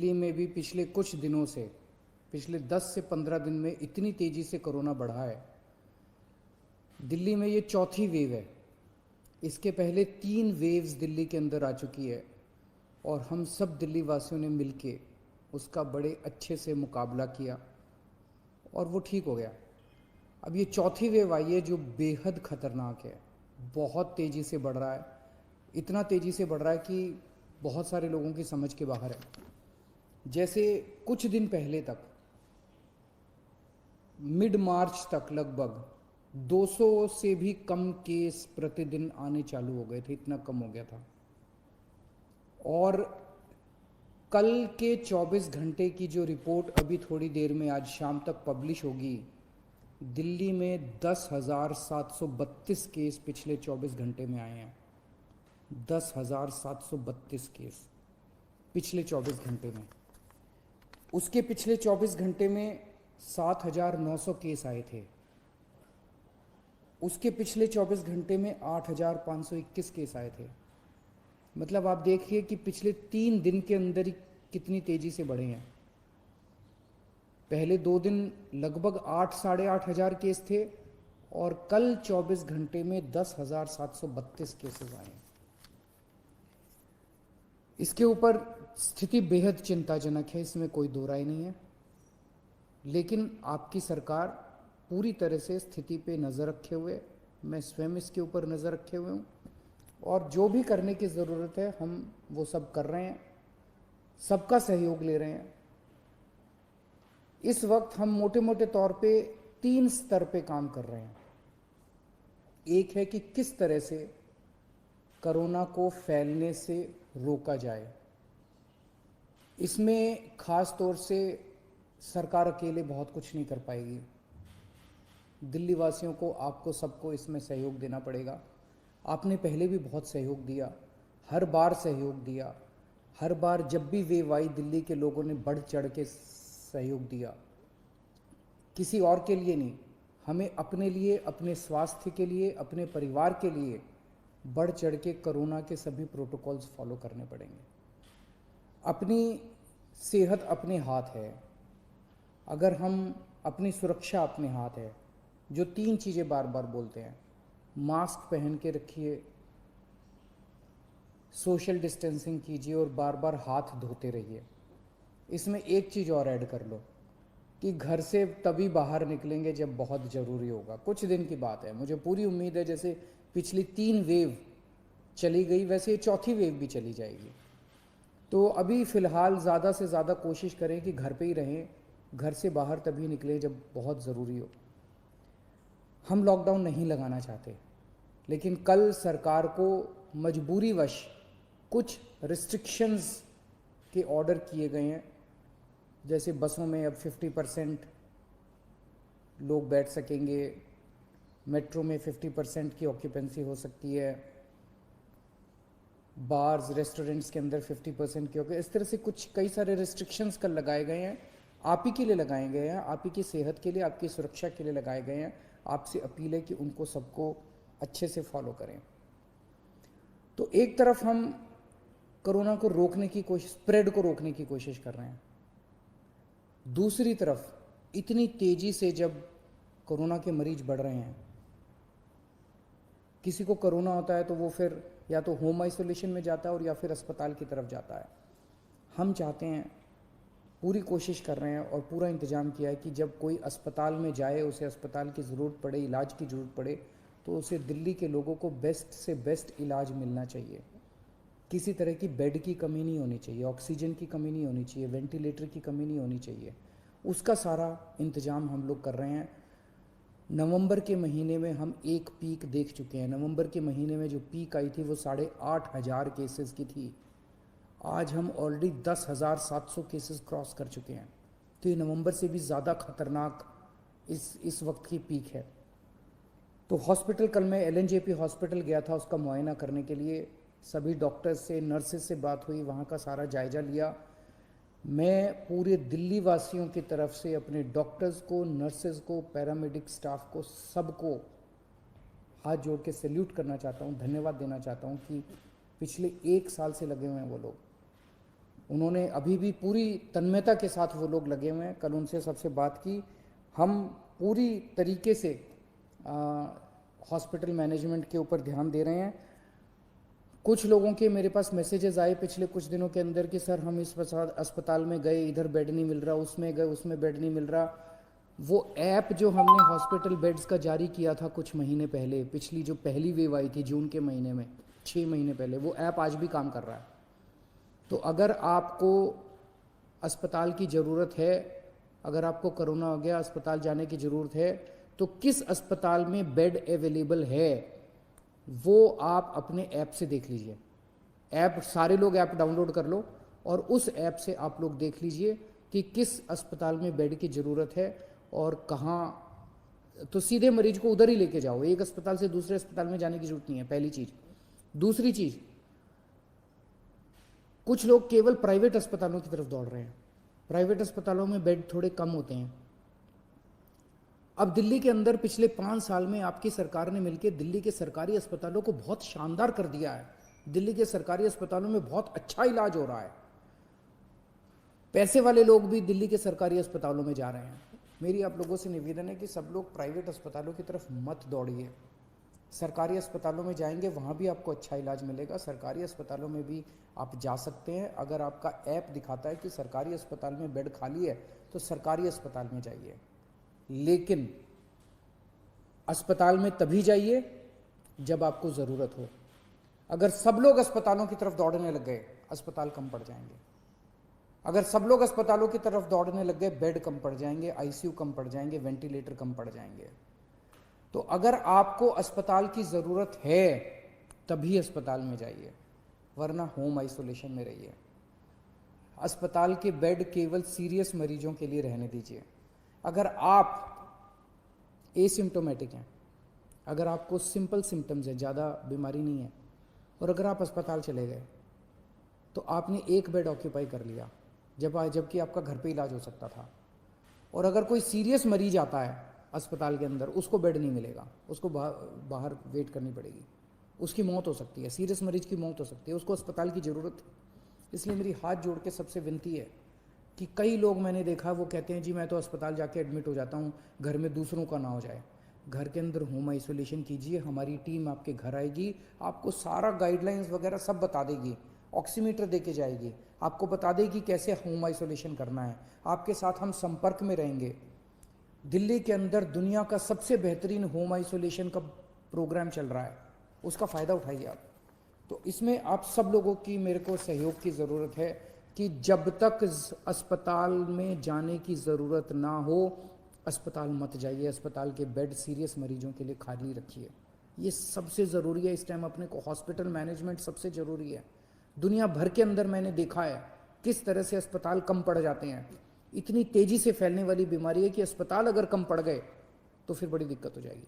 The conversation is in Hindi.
दिल्ली में भी पिछले कुछ दिनों से, पिछले 10 से 15 दिन में इतनी तेज़ी से कोरोना बढ़ा है। दिल्ली में ये चौथी वेव है। इसके पहले 3 वेव्स दिल्ली के अंदर आ चुकी है और हम सब दिल्ली वासियों ने मिलके उसका बड़े अच्छे से मुकाबला किया और वो ठीक हो गया। अब ये चौथी वेव आई है जो बेहद ख़तरनाक है, बहुत तेज़ी से बढ़ रहा है। इतना तेज़ी से बढ़ रहा है कि बहुत सारे लोगों की समझ के बाहर है। जैसे कुछ दिन पहले तक, मिड मार्च तक लगभग 200 से भी कम केस प्रतिदिन आने चालू हो गए थे, इतना कम हो गया था। और कल के 24 घंटे की जो रिपोर्ट अभी थोड़ी देर में आज शाम तक पब्लिश होगी, दिल्ली में 10,732 केस पिछले 24 घंटे में आए हैं। 10,732 केस पिछले 24 घंटे में। उसके पिछले 24 घंटे में 7,900 केस आए थे। उसके पिछले 24 घंटे में 8,521 केस आए थे। मतलब आप देखिए कि पिछले 3 दिन के अंदर ही कितनी तेज़ी से बढ़े हैं। पहले 2 दिन लगभग 8 साढ़े 8 हज़ार केस थे और कल 24 घंटे में 10,732 केसेस आए। इसके ऊपर स्थिति बेहद चिंताजनक है, इसमें कोई दो राय नहीं है। लेकिन आपकी सरकार पूरी तरह से स्थिति पे नज़र रखे हुए, मैं स्वयं इसके ऊपर नज़र रखे हुए हूँ और जो भी करने की ज़रूरत है हम वो सब कर रहे हैं, सबका सहयोग ले रहे हैं। इस वक्त हम मोटे मोटे तौर पे 3 स्तर पे काम कर रहे हैं। एक है कि किस तरह से कोरोना को फैलने से रोका जाए। इसमें ख़ास तौर से सरकार अकेले बहुत कुछ नहीं कर पाएगी। दिल्ली वासियों को, आपको सबको इसमें सहयोग देना पड़ेगा। आपने पहले भी बहुत सहयोग दिया, हर बार सहयोग दिया। हर बार जब भी वेव आई, दिल्ली के लोगों ने बढ़ चढ़ के सहयोग दिया, किसी और के लिए नहीं। हमें अपने लिए, अपने स्वास्थ्य के लिए, अपने परिवार के लिए बढ़ चढ़ के कोरोना के सभी प्रोटोकॉल्स फॉलो करने पड़ेंगे। अपनी सेहत अपने हाथ है। अगर हम, अपनी सुरक्षा अपने हाथ है। जो 3 चीज़ें बार बार बोलते हैं, मास्क पहन के रखिए, सोशल डिस्टेंसिंग कीजिए और बार बार हाथ धोते रहिए। इसमें एक चीज़ और ऐड कर लो कि घर से तभी बाहर निकलेंगे जब बहुत ज़रूरी होगा। कुछ दिन की बात है, मुझे पूरी उम्मीद है जैसे पिछली 3 वेव चली गई वैसे ये चौथी वेव भी चली जाएगी। तो अभी फ़िलहाल ज़्यादा से ज़्यादा कोशिश करें कि घर पे ही रहें, घर से बाहर तभी निकलें जब बहुत ज़रूरी हो। हम लॉकडाउन नहीं लगाना चाहते, लेकिन कल सरकार को मजबूरीवश कुछ रिस्ट्रिक्शंस के ऑर्डर किए गए हैं। जैसे बसों में अब 50% लोग बैठ सकेंगे, मेट्रो में 50% की ऑक्यूपेंसी हो सकती है, बार्स रेस्टोरेंट्स के अंदर 50% की हो गए। इस तरह से कुछ कई सारे रिस्ट्रिक्शंस कल लगाए गए हैं। आप ही के लिए लगाए गए हैं, आप ही की सेहत के लिए, आपकी सुरक्षा के लिए लगाए गए हैं। आपसे अपील है कि उनको सबको अच्छे से फॉलो करें। तो एक तरफ हम कोरोना को रोकने की कोशिश, स्प्रेड को रोकने की कोशिश कर रहे हैं। दूसरी तरफ इतनी तेज़ी से जब कोरोना के मरीज बढ़ रहे हैं, किसी को कोरोना होता है तो वो फिर या तो होम आइसोलेशन में जाता है और या फिर अस्पताल की तरफ जाता है। हम चाहते हैं, पूरी कोशिश कर रहे हैं और पूरा इंतज़ाम किया है कि जब कोई अस्पताल में जाए, उसे अस्पताल की ज़रूरत पड़े, इलाज की ज़रूरत पड़े, तो उसे दिल्ली के लोगों को बेस्ट से बेस्ट इलाज मिलना चाहिए। किसी तरह की बेड की कमी नहीं होनी चाहिए, ऑक्सीजन की कमी नहीं होनी चाहिए, वेंटिलेटर की कमी नहीं होनी चाहिए। उसका सारा इंतज़ाम हम लोग कर रहे हैं। नवंबर के महीने में हम एक पीक देख चुके हैं। नवंबर के महीने में जो पीक आई थी वो 8,500 केसेस की थी। आज हम ऑलरेडी 10,700 केसेस क्रॉस कर चुके हैं। तो ये नवंबर से भी ज़्यादा खतरनाक इस वक्त की पीक है। तो हॉस्पिटल, कल मैं LNJP हॉस्पिटल गया था उसका मुआयना करने के लिए। सभी डॉक्टर्स से, नर्सेज से बात हुई, वहाँ का सारा जायज़ा लिया। मैं पूरे दिल्ली वासियों की तरफ से अपने डॉक्टर्स को, नर्सेज को, पैरामेडिक स्टाफ को, सबको हाथ जोड़ के सैल्यूट करना चाहता हूँ, धन्यवाद देना चाहता हूँ कि पिछले 1 साल से लगे हुए हैं वो लोग। उन्होंने अभी भी पूरी तन्मयता के साथ वो लोग लगे हुए हैं। कल उनसे सबसे बात की, हम पूरी तरीके से हॉस्पिटल मैनेजमेंट के ऊपर ध्यान दे रहे हैं। कुछ लोगों के मेरे पास मैसेजेस आए पिछले कुछ दिनों के अंदर कि सर हम इस अस्पताल में गए, इधर बेड नहीं मिल रहा, उसमें गए, उसमें बेड नहीं मिल रहा। वो ऐप जो हमने हॉस्पिटल बेड्स का जारी किया था कुछ महीने पहले, पिछली जो पहली वेव आई थी जून के महीने में, 6 महीने पहले, वो ऐप आज भी काम कर रहा है। तो अगर आपको अस्पताल की ज़रूरत है, अगर आपको कोरोना हो गया, अस्पताल जाने की ज़रूरत है, तो किस अस्पताल में बेड अवेलेबल है वो आप अपने ऐप से देख लीजिए। ऐप, सारे लोग ऐप डाउनलोड कर लो और उस ऐप से आप लोग देख लीजिए कि किस अस्पताल में बेड की ज़रूरत है और कहाँ। तो सीधे मरीज को उधर ही लेके जाओ, एक अस्पताल से दूसरे अस्पताल में जाने की जरूरत नहीं है, पहली चीज़। दूसरी चीज़, कुछ लोग केवल प्राइवेट अस्पतालों की तरफ दौड़ रहे हैं। प्राइवेट अस्पतालों में बेड थोड़े कम होते हैं। अब दिल्ली के अंदर पिछले 5 साल में आपकी सरकार ने मिलकर दिल्ली के सरकारी अस्पतालों को बहुत शानदार कर दिया है। दिल्ली के सरकारी अस्पतालों में बहुत अच्छा इलाज हो रहा है। पैसे वाले लोग भी दिल्ली के सरकारी अस्पतालों में जा रहे हैं। मेरी आप लोगों से निवेदन है कि सब लोग प्राइवेट अस्पतालों की तरफ मत दौड़िए। सरकारी अस्पतालों में जाएंगे, वहाँ भी आपको अच्छा इलाज मिलेगा। सरकारी अस्पतालों में भी आप जा सकते हैं। अगर आपका ऐप दिखाता है कि सरकारी अस्पताल में बेड खाली है तो सरकारी अस्पताल में जाइए, लेकिन अस्पताल में तभी जाइए जब आपको ज़रूरत हो। अगर सब लोग अस्पतालों की तरफ दौड़ने लग गए, अस्पताल कम पड़ जाएंगे। अगर सब लोग अस्पतालों की तरफ दौड़ने लग गए, बेड कम पड़ जाएंगे, आईसीयू कम पड़ जाएंगे, वेंटिलेटर कम पड़ जाएंगे। तो अगर आपको अस्पताल की ज़रूरत है तभी अस्पताल में जाइए, वरना होम आइसोलेशन में रहिए। अस्पताल के बेड केवल सीरियस मरीजों के लिए रहने दीजिए। अगर आप एसिम्टोमेटिक हैं, अगर आपको सिंपल सिम्टम्स हैं, ज़्यादा बीमारी नहीं है, और अगर आप अस्पताल चले गए तो आपने एक बेड ऑक्यूपाई कर लिया जबकि आपका घर पे इलाज हो सकता था। और अगर कोई सीरियस मरीज आता है अस्पताल के अंदर, उसको बेड नहीं मिलेगा, उसको बाहर वेट करनी पड़ेगी, उसकी मौत हो सकती है, सीरियस मरीज की मौत हो सकती है, उसको अस्पताल की ज़रूरत है। इसलिए मेरी हाथ जोड़ के सबसे विनती है कि कई लोग मैंने देखा वो कहते हैं जी मैं तो अस्पताल जाके एडमिट हो जाता हूँ, घर में दूसरों का ना हो जाए। घर के अंदर होम आइसोलेशन कीजिए, हमारी टीम आपके घर आएगी, आपको सारा गाइडलाइंस वगैरह सब बता देगी, ऑक्सीमीटर दे के जाएगी, आपको बता देगी कैसे होम आइसोलेशन करना है, आपके साथ हम संपर्क में रहेंगे। दिल्ली के अंदर दुनिया का सबसे बेहतरीन होम आइसोलेशन का प्रोग्राम चल रहा है, उसका फ़ायदा उठाइए आप। तो इसमें आप सब लोगों की मेरे को सहयोग की ज़रूरत है कि जब तक अस्पताल में जाने की ज़रूरत ना हो, अस्पताल मत जाइए। अस्पताल के बेड सीरियस मरीजों के लिए खाली रखिए, ये सबसे ज़रूरी है इस टाइम। अपने को हॉस्पिटल मैनेजमेंट सबसे ज़रूरी है। दुनिया भर के अंदर मैंने देखा है किस तरह से अस्पताल कम पड़ जाते हैं। इतनी तेज़ी से फैलने वाली बीमारी है कि अस्पताल अगर कम पड़ गए तो फिर बड़ी दिक्कत हो जाएगी।